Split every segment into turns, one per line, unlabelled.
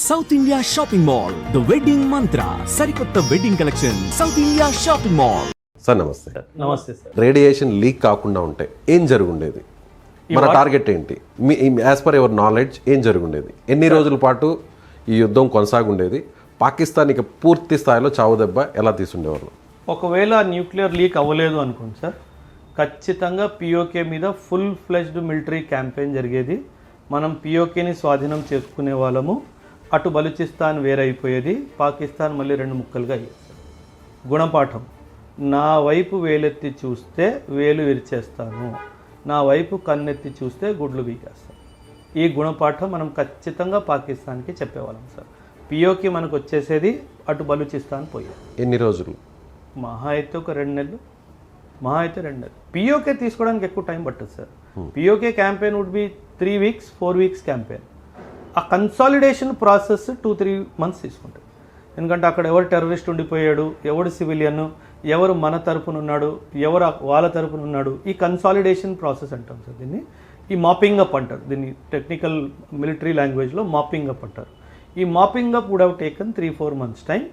South India shopping mall the wedding మంత్ర సరికొత్త wedding collection south India shopping mall.
Sir నమస్తే.
నమస్తే sir.
Radiation leak కాకుండా ఉంటే ఏం జరుగుండేది? మన టార్గెట్ ఏంటి? Me as per your knowledge ఏం జరుగుండేది? ఎన్ని రోజుల పాటు ఈ యుద్ధం కొనసాగుండేది? పాకిస్తాన్కి పూర్తి స్థాయిలో చావు దెబ్బ ఎలా తీసుండేవాళ్ళు?
ఒకవేళ న్యూక్లియర్ లీక్ అవ్వలేదు అనుకోండి సార్, ఖచ్చితంగా పిఓకే మీద ఫుల్ ఫ్లెజ్డ్ మిలిటరీ క్యాంపెయిన్ జరిగేది. మనం పిఓకేని స్వాధీనం చేసుకునే వాళ్ళము, అటు బలూచిస్తాన్ వేరైపోయేది, పాకిస్తాన్ మళ్ళీ రెండు ముక్కలుగా అయ్యేది. గుణపాఠం: నా వైపు వేలెత్తి చూస్తే వేలు విరిచేస్తాను, నా వైపు కన్నెత్తి చూస్తే గుడ్లు బీకేస్తాను. ఈ గుణపాఠం మనం ఖచ్చితంగా పాకిస్తాన్కి చెప్పేవాళ్ళం సార్. పిఓకే మనకు వచ్చేసేది, అటు బలూచిస్తాన్ పోయేది.
ఎన్ని రోజులు?
మహా అయితే ఒక 2 నెలలు, మహా అయితే 2 నెలలు. పిఓకే తీసుకోవడానికి ఎక్కువ టైం పట్టదు sir. PoK campaign would be 3 weeks 4 weeks campaign. ఆ కన్సాలిడేషన్ ప్రాసెస్ 2-3 మంత్స్ తీసుకుంటుంది. ఎందుకంటే అక్కడ ఎవరు టెర్రరిస్ట్ ఉండిపోయాడు, ఎవడు సివిలియన్, ఎవరు మన తరపున ఉన్నాడు, ఎవరు వాళ్ళ తరపున ఉన్నాడు, ఈ కన్సాలిడేషన్ ప్రాసెస్ అంటాం సార్. దీన్ని ఈ మాపింగ్ అప్ అంటారు, దీన్ని టెక్నికల్ మిలిటరీ లాంగ్వేజ్లో మాపింగ్ అప్ అంటారు. ఈ mapping up would have taken 3-4 months time.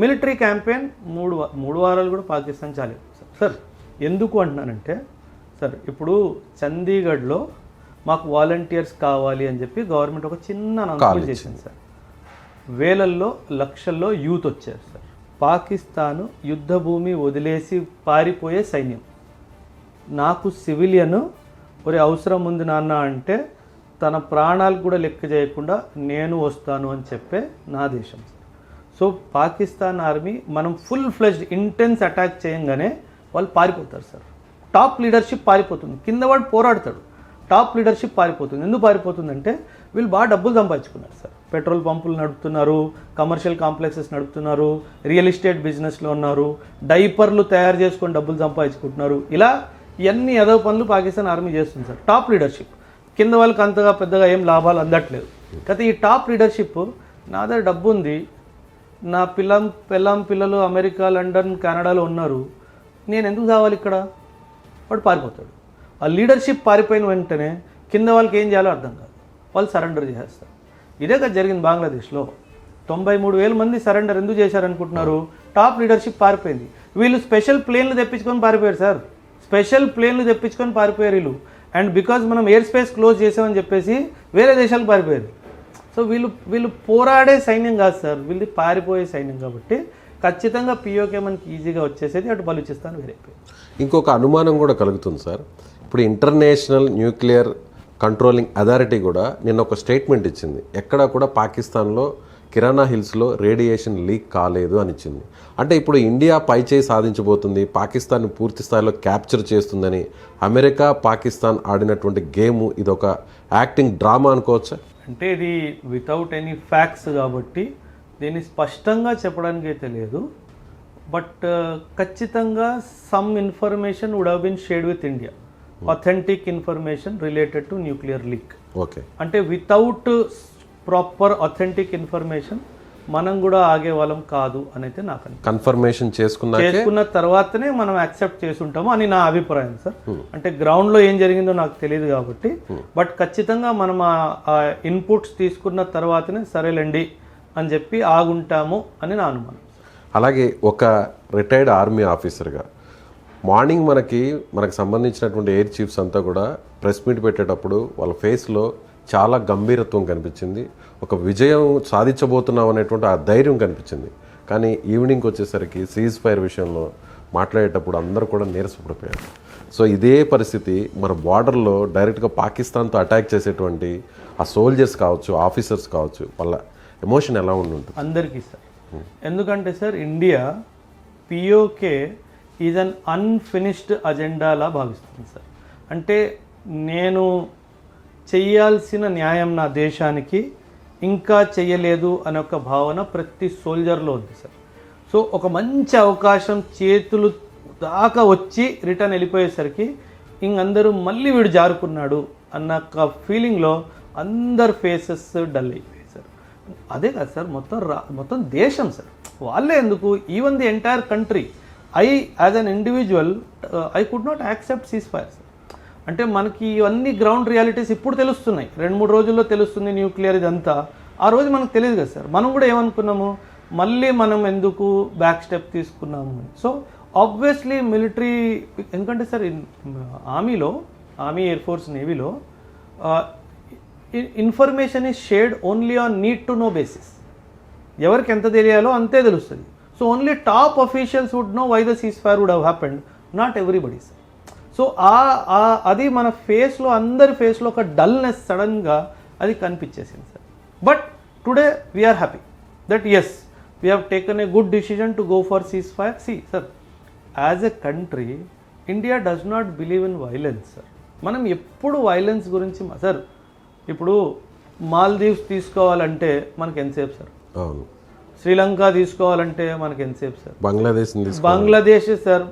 Military campaign 3 వారాలు కూడా పాకిస్తాన్ చాలేదు సార్. ఎందుకు అంటున్నానంటే సార్, ఇప్పుడు చండీగఢ్లో మాకు వాలంటీర్స్ కావాలి అని చెప్పి గవర్నమెంట్ ఒక చిన్న అనౌన్స్మెంట్ చేసింది సార్. వేలల్లో లక్షల్లో యూత్ వచ్చారు సార్. పాకిస్తాను యుద్ధ భూమి వదిలేసి పారిపోయే సైన్యం. నాకు సివిలియన్ ఒరే అవసరం ఉంది నాన్న అంటే తన ప్రాణాలు కూడా లెక్క చేయకుండా నేను వస్తాను అని చెప్పే నా దేశం సార్. సో పాకిస్తాన్ ఆర్మీ మనం ఫుల్ ఫ్లెజ్డ్ ఇంటెన్స్ అటాక్ చేయంగానే వాళ్ళు పారిపోతారు సార్. టాప్ లీడర్షిప్ పారిపోతుంది, కింద వాడు పోరాడతాడు, టాప్ లీడర్షిప్ పారిపోతుంది. ఎందుకు పారిపోతుందంటే వీళ్ళు బాగా డబ్బులు సంపాదించుకున్నారు సార్. పెట్రోల్ పంపులు నడుపుతున్నారు, కమర్షియల్ కాంప్లెక్సెస్ నడుపుతున్నారు, రియల్ ఎస్టేట్ బిజినెస్లో ఉన్నారు, డైపర్లు తయారు చేసుకొని డబ్బులు సంపాదించుకుంటున్నారు. ఇలా ఇవన్నీ ఏదో పనులు పాకిస్తాన్ ఆర్మీ చేస్తుంది సార్. టాప్ లీడర్షిప్, కింద వాళ్ళకి అంతగా పెద్దగా ఏం లాభాలు అందట్లేదు. కాకపోతే ఈ టాప్ లీడర్షిప్ నా దగ్గర డబ్బు ఉంది, నా పిల్లలు అమెరికా, లండన్, కెనడాలో ఉన్నారు, నేను ఎందుకు కావాలి ఇక్కడ? వాడు పారిపోతాడు. ఆ లీడర్షిప్ పారిపోయిన వెంటనే కింద వాళ్ళకి ఏం చేయాలో అర్థం కాదు, వాళ్ళు సరెండర్ చేసేస్తారు. ఇదే కదా జరిగింది బంగ్లాదేశ్లో. 93,000 మంది సరెండర్ ఎందుకు చేశారనుకుంటున్నారు? టాప్ లీడర్షిప్ పారిపోయింది. వీళ్ళు స్పెషల్ ప్లేన్లు తెప్పించుకొని పారిపోయారు సార్. స్పెషల్ ప్లేన్లు తెప్పించుకొని పారిపోయారు వీళ్ళు. అండ్ బికాజ్ మనం ఎయిర్ స్పేస్ క్లోజ్ చేసామని చెప్పేసి వేరే దేశాలకు పారిపోయారు. సో వీళ్ళు పోరాడే సైన్యం కాదు సార్, వీళ్ళు పారిపోయే సైన్యం. కాబట్టి ఖచ్చితంగా పిఓకే మనకి ఈజీగా వచ్చేసేది, అటు బలూచిస్తాన్ వేరైపోయింది.
ఇంకొక అనుమానం కూడా కలుగుతుంది సార్. ఇప్పుడు ఇంటర్నేషనల్ న్యూక్లియర్ కంట్రోలింగ్ అథారిటీ కూడా నిన్న ఒక స్టేట్మెంట్ ఇచ్చింది. ఎక్కడా కూడా పాకిస్తాన్లో కిరాణా హిల్స్లో రేడియేషన్ లీక్ కాలేదు అని ఇచ్చింది. అంటే ఇప్పుడు ఇండియా పైచేయి సాధించబోతుంది, పాకిస్తాన్ పూర్తి స్థాయిలో క్యాప్చర్ చేస్తుందని అమెరికా పాకిస్తాన్ ఆడినటువంటి గేమ్ ఇదొక యాక్టింగ్ డ్రామా అనుకోవచ్చా?
అంటే ఇది వితౌట్ ఎనీ ఫ్యాక్ట్స్ కాబట్టి దీన్ని స్పష్టంగా చెప్పడానికి అయితే లేదు. బట్ ఖచ్చితంగా some information would have been shared with India, authentic information related to nuclear leak.
Okay.
అంటే వితౌట్ ప్రాపర్ అథెంటిక్ ఇన్ఫర్మేషన్ మనం కూడా ఆగే వాళ్ళం కాదు అని అయితే నాకు
కన్ఫర్మేషన్ చేసుకున్న
తర్వాతనే మనం యాక్సెప్ట్ చేసి ఉంటాము అని నా అభిప్రాయం సార్. అంటే గ్రౌండ్లో ఏం జరిగిందో నాకు తెలియదు కాబట్టి, బట్ ఖచ్చితంగా మనం ఆ ఇన్పుట్స్ తీసుకున్న తర్వాతనే సరేలేండి అని చెప్పి ఆగుంటాము అని నా అనుమానం.
అలాగే ఒక రిటైర్డ్ ఆర్మీ ఆఫీసర్గా మార్నింగ్ మనకు సంబంధించినటువంటి ఎయిర్ చీఫ్స్ అంతా కూడా ప్రెస్ మీట్ పెట్టేటప్పుడు వాళ్ళ ఫేస్లో చాలా గంభీరత్వం కనిపించింది, ఒక విజయం సాధించబోతున్నాం అనేటువంటి ఆ ధైర్యం కనిపించింది. కానీ ఈవినింగ్కి వచ్చేసరికి సీజ్ ఫైర్ విషయంలో మాట్లాడేటప్పుడు అందరూ కూడా నీరసపడిపోయారు. సో ఇదే పరిస్థితి మన బార్డర్లో డైరెక్ట్గా పాకిస్తాన్తో అటాక్ చేసేటువంటి ఆ సోల్జర్స్ కావచ్చు, ఆఫీసర్స్ కావచ్చు, వాళ్ళ ఎమోషన్ ఎలా ఉంటుంది
అందరికీ సార్? ఎందుకంటే sir India PoK is an unfinished అజెండాలా భావిస్తుంది సార్. అంటే నేను చెయ్యాల్సిన న్యాయం నా దేశానికి ఇంకా చెయ్యలేదు అనే ఒక భావన ప్రతి సోల్జర్లో ఉంది సార్. సో ఒక మంచి అవకాశం చేతులు దాకా వచ్చి రిటర్న్ వెళ్ళిపోయేసరికి ఇంకందరూ మళ్ళీ వీడు జారుకున్నాడు అన్న ఒక ఫీలింగ్లో అందరు ఫేసెస్ డల్ అయిపోయాయి సార్. అదే కాదు సార్, మొత్తం దేశం సార్. వాళ్ళే ఎందుకు, even the entire country, as an individual I could not accept cease fire sir. అంటే మనకి ఇవన్నీ గ్రౌండ్ రియాలిటీస్ ఇప్పుడు తెలుస్తున్నాయి, 2-3 రోజుల్లో తెలుస్తుంది న్యూక్లియర్ ఇదంతా. ఆ రోజు మనకు తెలియదు కదా సార్. మనం కూడా ఏమనుకున్నాము, మళ్ళీ మనం ఎందుకు బ్యాక్ స్టెప్ తీసుకున్నాము అని. సో ఆబ్వియస్లీ మిలిటరీ, ఎందుకంటే సార్ ఆర్మీ, ఎయిర్ ఫోర్స్, నేవీలో information is shared only on need to know basis. ఎవరికి ఎంత తెలియాలో అంతే తెలుస్తుంది. So only top officials would know why the ceasefire would have happened, not everybody sir. So అది మన ఫేస్లో, అందరి ఫేస్లో ఒక డల్నెస్ సడన్గా అది కనిపించేసింది sir. But today we're happy that as we have taken a good decision to go for cease fire. Sir, as a country India does not believe in violence sir. మనం ఎప్పుడు వైలెన్స్ గురించి sir, ఇప్పుడు మాల్దీవ్స్ తీసుకోవాలంటే మనకి ఎంతసేపు sir,
అవును,
శ్రీలంక తీసుకోవాలంటే మనకి ఎంతసేపు సార్,
బంగ్లాదేశ్
సార్,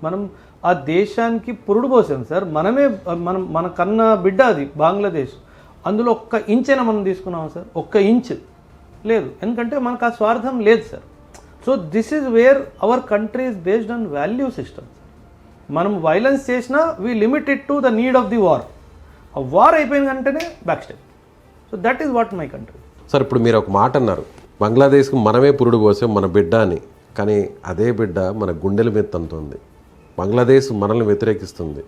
మనం ఆ దేశానికి పురుడు పోసాం సార్. మన కన్న బిడ్డ అది బంగ్లాదేశ్. అందులో ఒక్క ఇంచైనా మనం తీసుకున్నాం సార్, ఒక్క ఇంచ్ లేదు. ఎందుకంటే మనకు ఆ స్వార్థం లేదు sir. So this is wear our country is based on value system. మనం వైలెన్స్ చేసినా we limited to the need of the war. ఆ వార్ అయిపోయిన వెంటనే back step. So that is what my country.
Sir, ఇప్పుడు మీరు ఒక మాట అన్నారు, బంగ్లాదేశ్కి మనమే పురుడు పోసాం మన బిడ్డ అని. కానీ అదే బిడ్డ మన గుండెల మీద తంతుంది. బంగ్లాదేశ్ మనల్ని వ్యతిరేకిస్తుంది,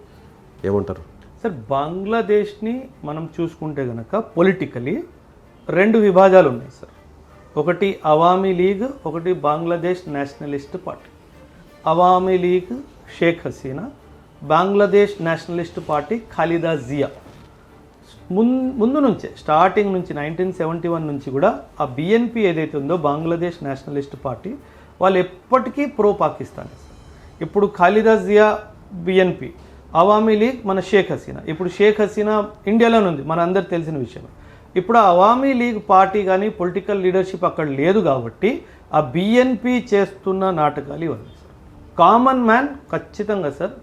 ఏమంటారు
సార్? బంగ్లాదేశ్ని మనం చూసుకుంటే కనుక పొలిటికలీ 2 విభాగాలు ఉన్నాయి సార్. ఒకటి అవామీ లీగ్, ఒకటి Bangladesh nationalist party. Awami League Sheikh Hasina, Bangladesh nationalist party Khaleda Zia. ముందు నుంచే, స్టార్టింగ్ నుంచి 1971 నుంచి కూడా ఆ బిఎన్పి ఏదైతే ఉందో బంగ్లాదేశ్ నేషనలిస్ట్ పార్టీ, వాళ్ళు ఎప్పటికీ ప్రో పాకిస్తానీ సార్. ఇప్పుడు ఖాలిదా జియా బిఎన్పి, అవామీ లీగ్ మన షేక్ హసీనా. ఇప్పుడు షేక్ హసీనా ఇండియాలోనే ఉంది, మన అందరు తెలిసిన విషయం. ఇప్పుడు ఆ అవామీ లీగ్ పార్టీ కానీ పొలిటికల్ లీడర్షిప్ అక్కడ లేదు కాబట్టి ఆ బిఎన్పి చేస్తున్న నాటకాలు ఇవన్నీ సార్. కామన్ మ్యాన్ ఖచ్చితంగా సార్,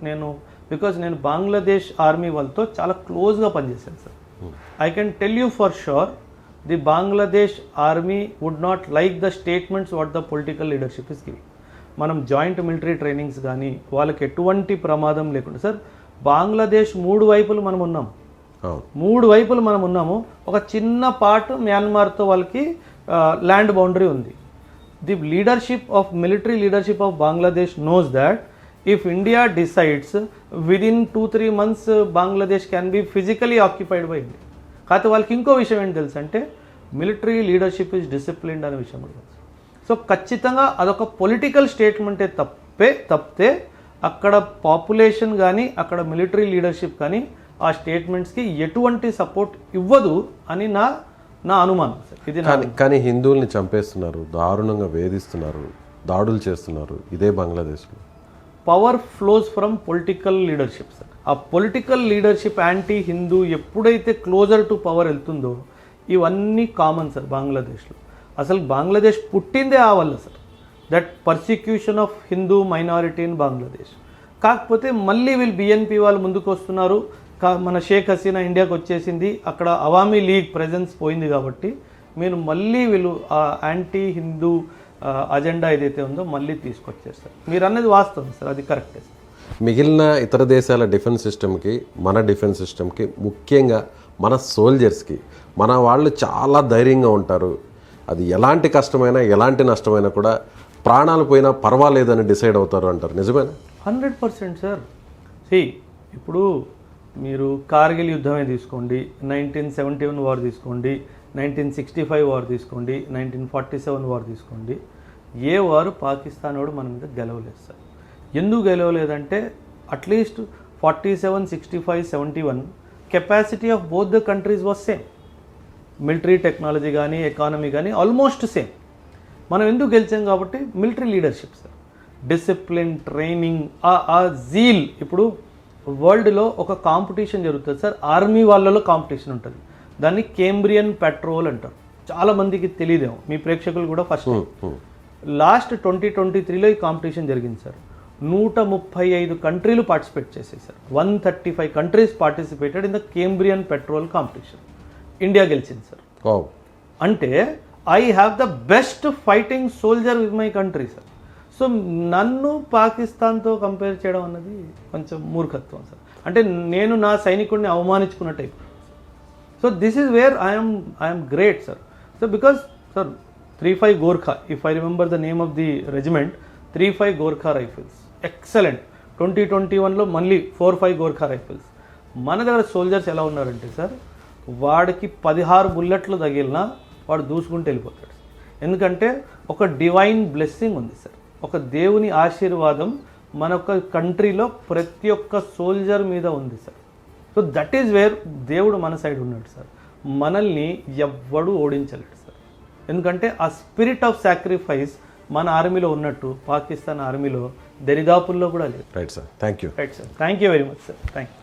బికాజ్ నేను బంగ్లాదేశ్ ఆర్మీ వాళ్ళతో చాలా క్లోజ్గా పనిచేశాను sir. I can tell you for sure, the Bangladesh army would not like the statements what the political leadership is giving. మనం జాయింట్ మిలిటరీ ట్రైనింగ్స్ కానీ వాళ్ళకి ఎటువంటి ప్రమాదం లేకుండా సార్, బంగ్లాదేశ్ 3 వైపులు మనం ఉన్నాం, 3 వైపులు మనం ఉన్నాము. ఒక చిన్న పార్ట్ మ్యాన్మార్తో వాళ్ళకి ల్యాండ్ బౌండరీ ఉంది. The leadership of military leadership of Bangladesh knows that if India decides within 2-3 months Bangladesh can be physically occupied by India. కాకపోతే వాళ్ళకి ఇంకో విషయం ఏంటి తెలుసు అంటే, మిలిటరీ లీడర్షిప్ ఇస్ డిసిప్లిన్డ్ అనే విషయం కూడా తెలుసు. సో ఖచ్చితంగా అదొక పొలిటికల్ స్టేట్మెంటే తప్పితే అక్కడ పాపులేషన్ కానీ అక్కడ మిలిటరీ లీడర్షిప్ కానీ ఆ స్టేట్మెంట్స్కి ఎటువంటి సపోర్ట్ ఇవ్వదు అని నా అనుమానం సార్. ఇది
కానీ హిందువుల్ని చంపేస్తున్నారు, దారుణంగా వేధిస్తున్నారు, దాడులు చేస్తున్నారు ఇదే బంగ్లాదేశ్లో.
Power flows from political leadership sir. ఆ పొలిటికల్ లీడర్షిప్ యాంటీ హిందూ ఎప్పుడైతే క్లోజర్ టు పవర్ వెళ్తుందో ఇవన్నీ కామన్ సార్ బంగ్లాదేశ్లో. అసలు బంగ్లాదేశ్ పుట్టిందే ఆ వల్ల sir, that persecution of Hindu minority in Bangladesh. కాకపోతే మళ్ళీ వీళ్ళు బిఎన్పి వాళ్ళు ముందుకు వస్తున్నారు. మన షేక్ హసీనా ఇండియాకి వచ్చేసింది, అక్కడ అవామీ లీగ్ ప్రెజెన్స్ పోయింది కాబట్టి మీరు మళ్ళీ వీళ్ళు ఆ యాంటీ హిందూ అజెండా ఏదైతే ఉందో మళ్ళీ తీసుకొచ్చేస్తారు. మీరు అన్నది వాస్తవం సార్, అది కరెక్టే సార్.
మిగిలిన ఇతర దేశాల డిఫెన్స్ సిస్టమ్కి, మన డిఫెన్స్ సిస్టమ్కి, ముఖ్యంగా మన సోల్జర్స్కి, మన వాళ్ళు చాలా ధైర్యంగా ఉంటారు. అది ఎలాంటి కష్టమైనా ఎలాంటి నష్టమైనా కూడా ప్రాణాలు పోయినా పర్వాలేదని డిసైడ్ అవుతారు అంటారు, నిజమేనా?
100% సార్. ఇప్పుడు మీరు కార్గిల్ యుద్ధమే తీసుకోండి, 1971 వార్ తీసుకోండి, 1965 వార్ తీసుకోండి, 1947 వార్ తీసుకోండి. ఏ వారు పాకిస్తాన్ వాడు మన మీద గెలవలేదు సార్. ఎందుకు గెలవలేదంటే at least 47, 65, 71 capacity of both the countries was same. Military technology కానీ ఎకానమీ కానీ ఆల్మోస్ట్ సేమ్. మనం ఎందుకు గెలిచాం కాబట్టి military leadership sir, discipline, training, ఆ జీల్. ఇప్పుడు వరల్డ్లో ఒక కాంపిటీషన్ జరుగుతుంది సార్, ఆర్మీ వాళ్ళలో కాంపిటీషన్ ఉంటుంది, దాన్ని కేంబ్రియన్ పెట్రోల్ అంటారు. చాలామందికి తెలియదేమో, మీ ప్రేక్షకులు కూడా ఫస్ట్ లాస్ట్ 2023లో ఈ కాంపిటీషన్ జరిగింది సార్. 135 కంట్రీలు పార్టిసిపేట్ చేసాయి sir. 135 countries participated in the Cambrian petrol competition. India గెలిచింది సార్. అంటే I have the best fighting soldier with my country sir. So నన్ను పాకిస్తాన్తో కంపేర్ చేయడం అన్నది కొంచెం మూర్ఖత్వం సార్. అంటే నేను నా సైనికుడిని అవమానించుకున్న type. So this is where I'm great sir. So because, sir, 35 Gorkha, if I remember the name of the regiment, 35 Gorkha rifles. Excellent. 2021లో మళ్ళీ 4-5 గోర్ఖా రైఫిల్స్. మన దగ్గర సోల్జర్స్ ఎలా ఉన్నారంటే సార్, వాడికి 16 బుల్లెట్లు తగిలినా వాడు దూసుకుంటూ వెళ్ళిపోతాడు. ఎందుకంటే ఒక డివైన్ బ్లెస్సింగ్ ఉంది సార్, ఒక దేవుని ఆశీర్వాదం మన యొక్క కంట్రీలో ప్రతి ఒక్క సోల్జర్ మీద ఉంది sir. So that is where దేవుడు మన సైడ్ ఉన్నాడు సార్. మనల్ని ఎవ్వడు ఓడించలేడు సార్. ఎందుకంటే ఆ స్పిరిట్ ఆఫ్ సాక్రిఫైస్ మన ఆర్మీలో ఉన్నట్టు పాకిస్తాన్ ఆర్మీలో దరిదాపుల్లో కూడా లేదు.
Right sir, thank you.
Right sir, thank you very much sir, thank you.